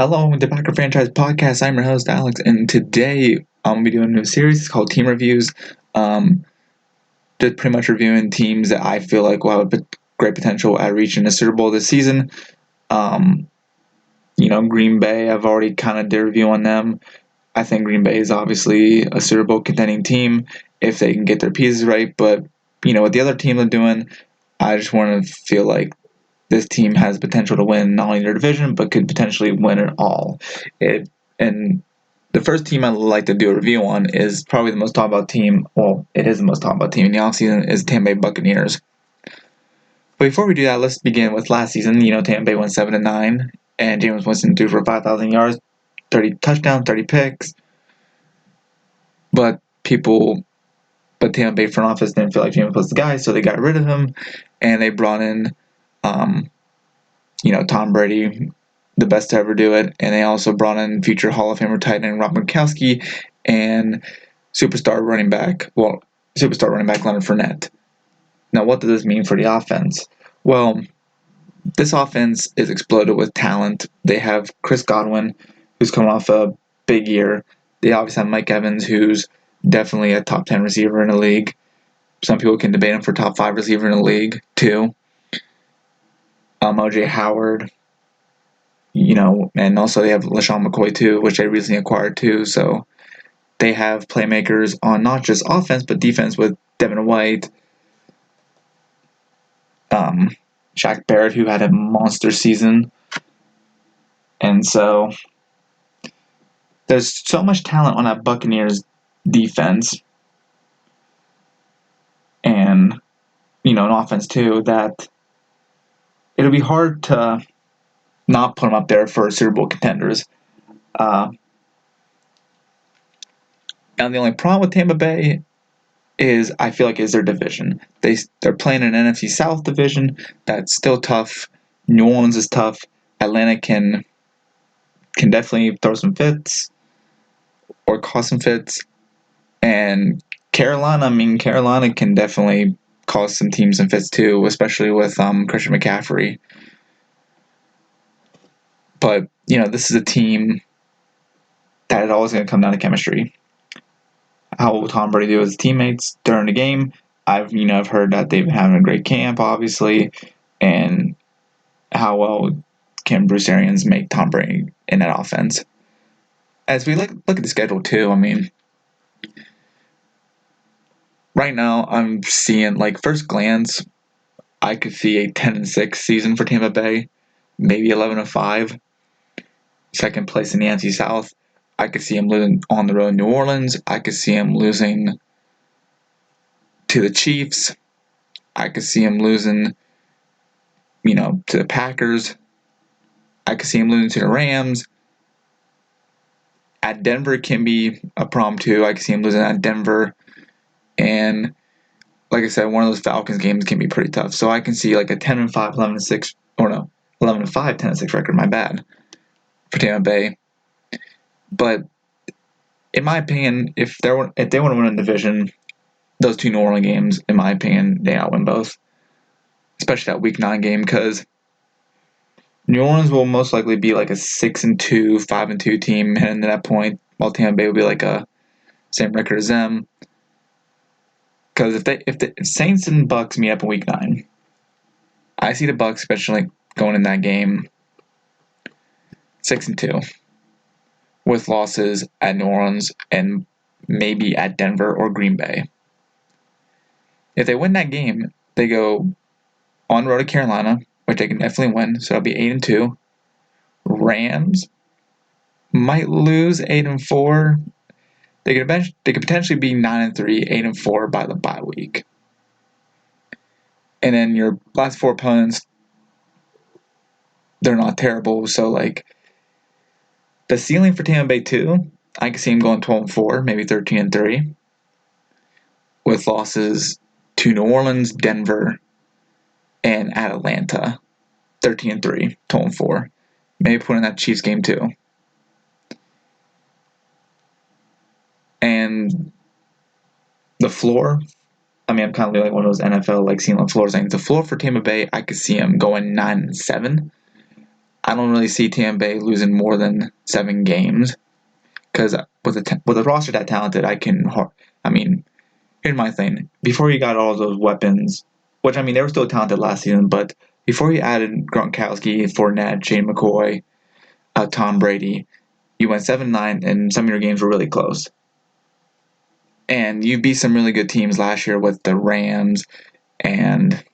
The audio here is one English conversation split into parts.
Hello, welcome to Packer Franchise Podcast. I'm your host, Alex, and today I'm going to be doing a new series called Team Reviews. Just pretty much reviewing teams that I feel like will have great potential at reaching the Super Bowl this season. Green Bay, I've already kind of did a review on them. I think Green Bay is obviously a Super Bowl contending team if they can get their pieces right, but, what the other teams are doing, I just want to feel like this team has potential to win not only their division, but could potentially win it all. And the first team I'd like to do a review on is probably the most talked about team. Well, it is the most talked about team in the offseason is Tampa Bay Buccaneers. But before we do that, let's begin with last season. Tampa Bay went 7-9, and Jameis Winston threw for 5,000 yards, 30 touchdowns, 30 picks. But Tampa Bay front office didn't feel like Jameis was the guy, so they got rid of him, and they brought in Tom Brady, the best to ever do it, and they also brought in future Hall of Famer tight end Rob Gronkowski and superstar running back Leonard Fournette. Now, what does this mean for the offense? Well, this offense is exploded with talent. They have Chris Godwin, who's coming off a big year. They obviously have Mike Evans, who's definitely a top 10 receiver in the league. Some people can debate him for top 5 receiver in the league, too. O.J. Howard, and also they have LaShawn McCoy too, which they recently acquired too. So they have playmakers on not just offense but defense with Devin White, Shaq Barrett, who had a monster season, and so there's so much talent on that Buccaneers defense, and an offense too, that it'll be hard to not put them up there for Super Bowl contenders. And the only problem with Tampa Bay is I feel like is their division. They're playing an NFC South division that's still tough. New Orleans is tough. Atlanta can definitely throw some fits or cause some fits. And Carolina can definitely cause some teams some fits too, especially with Christian McCaffrey. But, this is a team that is always going to come down to chemistry. How will Tom Brady do with his teammates during the game? I've heard that they've been having a great camp, obviously, and how well can Bruce Arians make Tom Brady in that offense? As we look at the schedule too, right now I'm seeing, first glance, I could see a 10-6 season for Tampa Bay, maybe 11-5. Second place in the NFC South. I could see him losing on the road in New Orleans. I could see him losing to the Chiefs. I could see him losing, to the Packers. I could see him losing to the Rams. At Denver can be a problem too. I could see him losing at Denver. And like I said, one of those Falcons games can be pretty tough. So I can see like a 10-5, 11-6, or no, 11-5, 10-6 record, my bad, for Tampa Bay. But in my opinion, if they want to win a division, those two New Orleans games, in my opinion, they outwin both. Especially that Week 9 game, because New Orleans will most likely be like a 6-2, 5-2 team heading to that point, while Tampa Bay will be like a same record as them. Because if the Saints and Bucks meet up in Week 9, I see the Bucks especially going in that game 6-2, with losses at New Orleans and maybe at Denver or Green Bay. If they win that game, they go on the road to Carolina, which they can definitely win, so that'll be 8-2. Rams might lose 8-4. They could potentially be 9-3, 8-4 by the bye week. And then your last 4 opponents, they're not terrible. So the ceiling for Tampa Bay too, I could see them going 12-4, maybe 13-3, with losses to New Orleans, Denver, and at Atlanta. 13-3, 12-4. Maybe put in that Chiefs game too. And the floor, I'm kind of like one of those NFL ceiling floors. The floor for Tampa Bay, I could see them going 9-7. I don't really see Tampa Bay losing more than 7 games because with a roster that talented, I mean, here's my thing. Before you got all those weapons, which I mean they were still talented last season, but before you added Gronkowski, Fournette, Shane McCoy, Tom Brady, you went 7-9, and some of your games were really close. And you beat some really good teams last year with the Rams and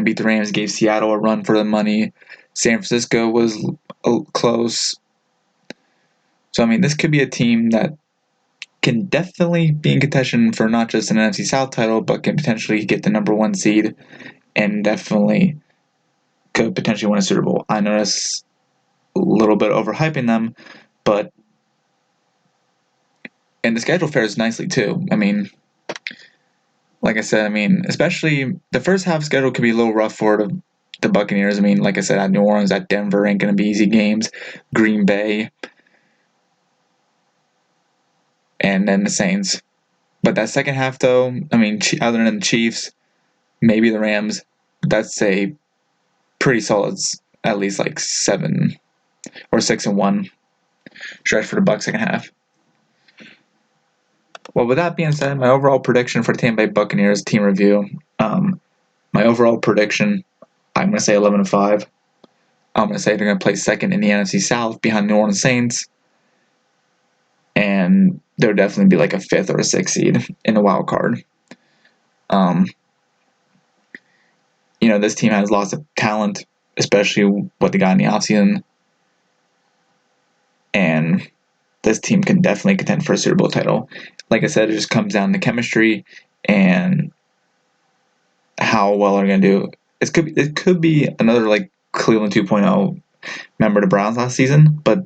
beat the Rams, gave Seattle a run for the money. San Francisco was close. So I mean, this could be a team that can definitely be in contention for not just an NFC South title, but can potentially get the number 1 seed and definitely could potentially win a Super Bowl. I know that's a little bit overhyping them, and the schedule fares nicely too. I mean, like I said, especially the first half schedule could be a little rough for the Buccaneers. I mean, like I said, at New Orleans, at Denver ain't going to be easy games. Green Bay, and then the Saints. But that second half, though, other than the Chiefs, maybe the Rams, that's a pretty solid, at least like 7 or 6-1 stretch for the Bucs second half. Well, with that being said, my overall prediction for the Tampa Bay Buccaneers team review. My overall prediction, I'm going to say 11-5. I'm going to say they're going to play second in the NFC South behind New Orleans Saints. And they'll definitely be like a 5th or a 6th seed in the wild card. This team has lots of talent, especially what they got in the offseason. And this team can definitely contend for a Super Bowl title. Like I said, it just comes down to chemistry and how well they're going to do. It could be another like Cleveland 2.0. Remember the Browns last season? But,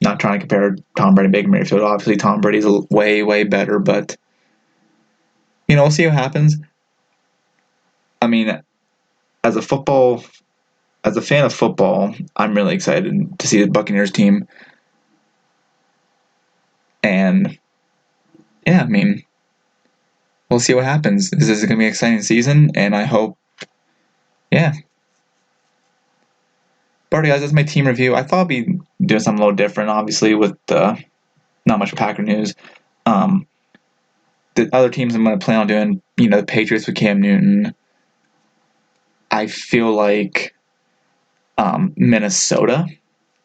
not trying to compare Tom Brady and Baker Mayfield. Obviously, Tom Brady's way, way better, but, we'll see what happens. I mean, as a fan of football, I'm really excited to see the Buccaneers team. And, yeah, we'll see what happens. This is going to be an exciting season, and I hope, yeah. But guys, that's my team review. I thought I'd be doing something a little different, obviously, with not much Packer news. The other teams I'm going to plan on doing, the Patriots with Cam Newton. I feel like Minnesota.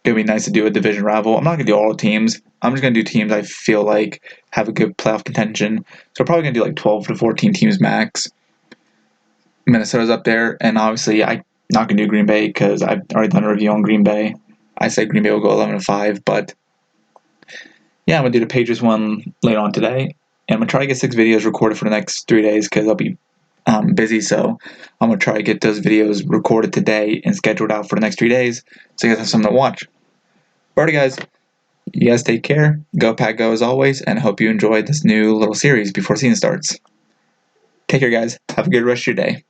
It would be nice to do a division rival. I'm not going to do all the teams. I'm just going to do teams I feel like have a good playoff contention. So I'm probably going to do like 12 to 14 teams max. Minnesota's up there, and obviously I'm not going to do Green Bay because I've already done a review on Green Bay. I said Green Bay will go 11-5, but yeah, I'm going to do the Patriots one later on today. And I'm going to try to get 6 videos recorded for the next 3 days because I'll be busy, so I'm going to try to get those videos recorded today and scheduled out for the next 3 days so you guys have something to watch. Alrighty, guys. You guys take care. Go Pack Go as always, and I hope you enjoyed this new little series before the season starts. Take care, guys. Have a good rest of your day.